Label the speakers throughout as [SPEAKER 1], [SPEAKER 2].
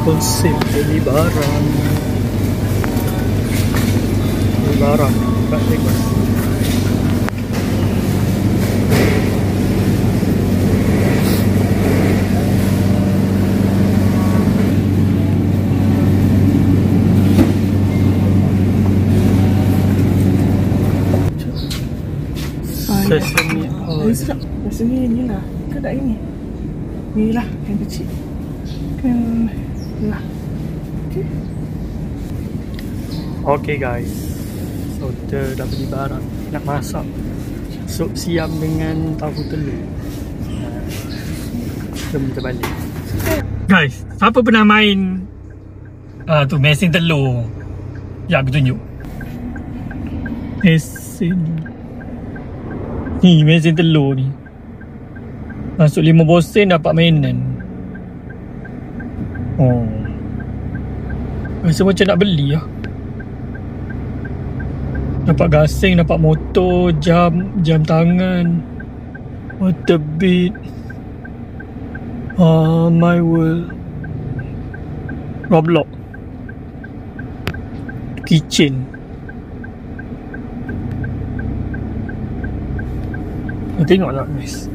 [SPEAKER 1] konsep beli barang. Beli barang tak tengok. Sesame oil.
[SPEAKER 2] Sedap. Rasanya ni lah. Kedai ni. Ni lah yang kecil. Kan lah. Okay.
[SPEAKER 1] Okay guys. So kita dah beli barang. Nak masak sup siam dengan tahu telur. Jom kita balik. Guys, siapa pernah main tu mesin telur? Ya, aku tunjuk. Mesin telur ni. Masuk 50 sen dapat mainan. Oh. Rasa macam nak beli lah. Dapat gasing, dapat motor, jam tangan, waterbead. My world. Roblox. Kitchen. Tengok tak guys.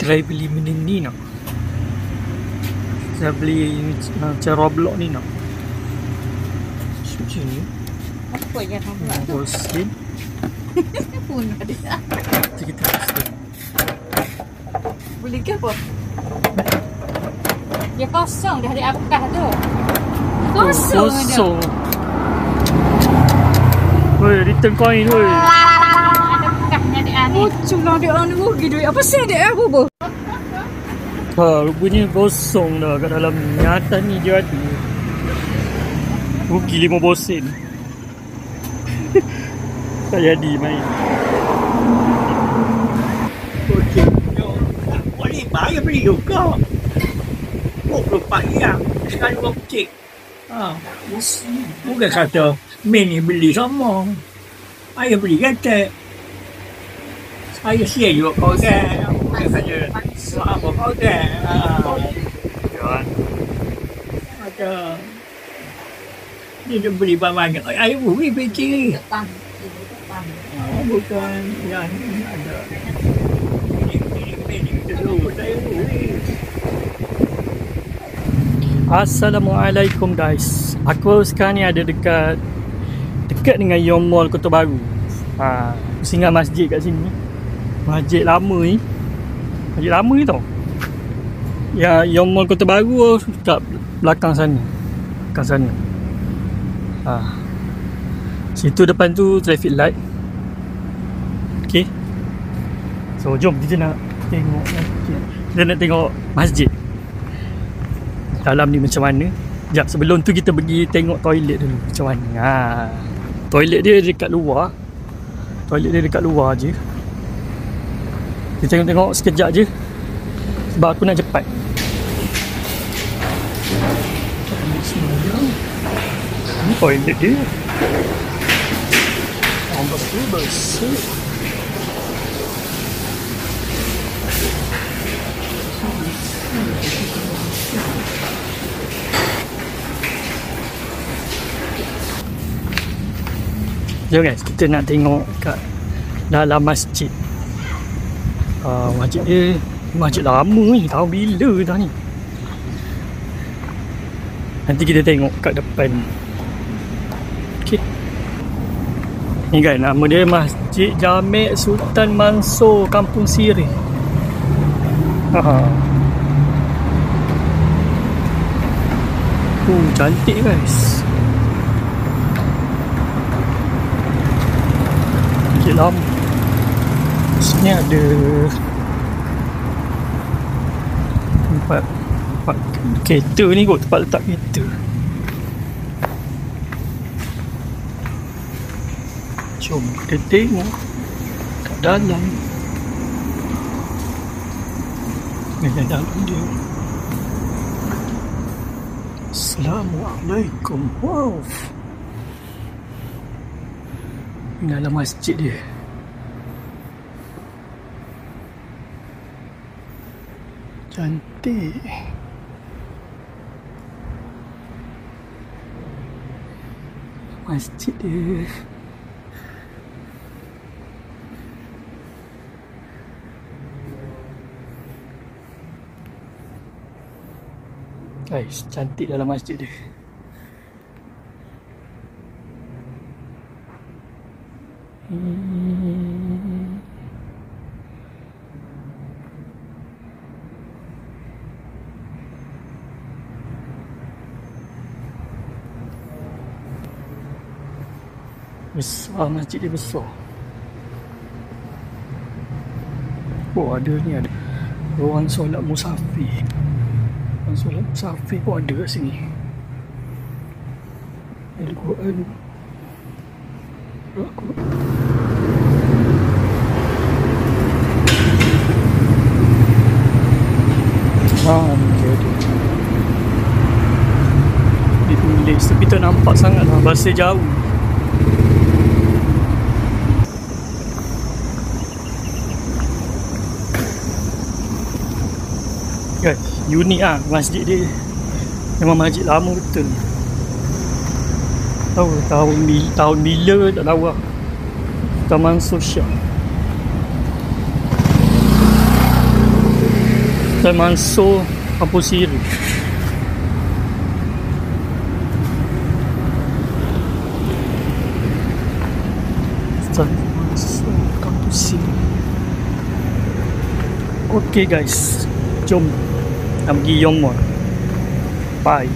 [SPEAKER 1] Try beli benda ni nak. Saya beli macam Roblox ni nak. Macam ni.
[SPEAKER 2] Apa yang Roblox tu?
[SPEAKER 1] Bosin.
[SPEAKER 2] Pun ada.
[SPEAKER 1] Kita bosin.
[SPEAKER 2] Boleh ke apa? Dia kosong dah ada apakah tu? Kosong je.
[SPEAKER 1] Kosong. Woi, return coin woi.
[SPEAKER 2] Ada apakahnya dia ni? Cuma dia ni rugi duit. Apa sih dia apa?
[SPEAKER 1] Rupanya kosong dah kat dalam ni. Atas ni dia ada. Rugi 50 sen. Tak jadi main.
[SPEAKER 3] Okey. Boleh bayar beli juga. 24 yang sekali okey. Bukan kata main ni beli sama. Ayah beli kata. Saya share juga kau kan. Bukan saja. Apa kau kan.
[SPEAKER 1] Jangan.
[SPEAKER 3] Ada. Dia dah beli banyak. Ayah beli PC. Bukan yang ada. Ini dulu saya beli.
[SPEAKER 1] Assalamualaikum guys. Aku sekarang ni ada dekat dengan Yom Mall Kota Baru. Singgah masjid kat sini. Masjid lama ni. Masjid lama ni tau. Ya, Yom Mall Kota Baru kat belakang sana. Belakang sana. Situ depan tu traffic light. Okay. So jom kita nak tengok. Kita nak tengok masjid. Dalam ni macam mana. Sekejap, sebelum tu kita pergi tengok toilet dulu macam mana. Toilet dia dekat luar. Toilet dia dekat luar je. Kita tengok sekejap je. Sebab aku nak cepat. Ni toilet dia. Bersih. Jom guys, kita nak tengok kat dalam masjid. Masjid dia masjid lama ni, tahu bila dah ni. Nanti kita tengok kat depan. Okey. Ni kan nama dia Masjid Jami' Sultan Mansur Kampung Sirih. Cantik guys. dalam. Sini ada tempat kereta ni kot, tempat letak kereta. Jom kita tengok kat dalam. Ni dalam dia. Assalamualaikum. Wow. Ini dalam masjid dia. Cantik. Masjid dia. Guys, cantik dalam masjid dia. Besar, masjid dia besar. Oh, ada ni, ada ruang solat musafir. Ruang solat musafir pun ada kat sini. Al-Quran. Ni ada. Ditulis tapi tak nampak sangat lah, bahasa jauh. Guys, unik lah masjid dia. Memang masjid lama betul. Tahu tahun bila tak tahu lah. Taman Sosial. Taman So Kampus Siri. Taman So Kampus Siri. Okay guys, jom kita pergi Yongwon. Bye.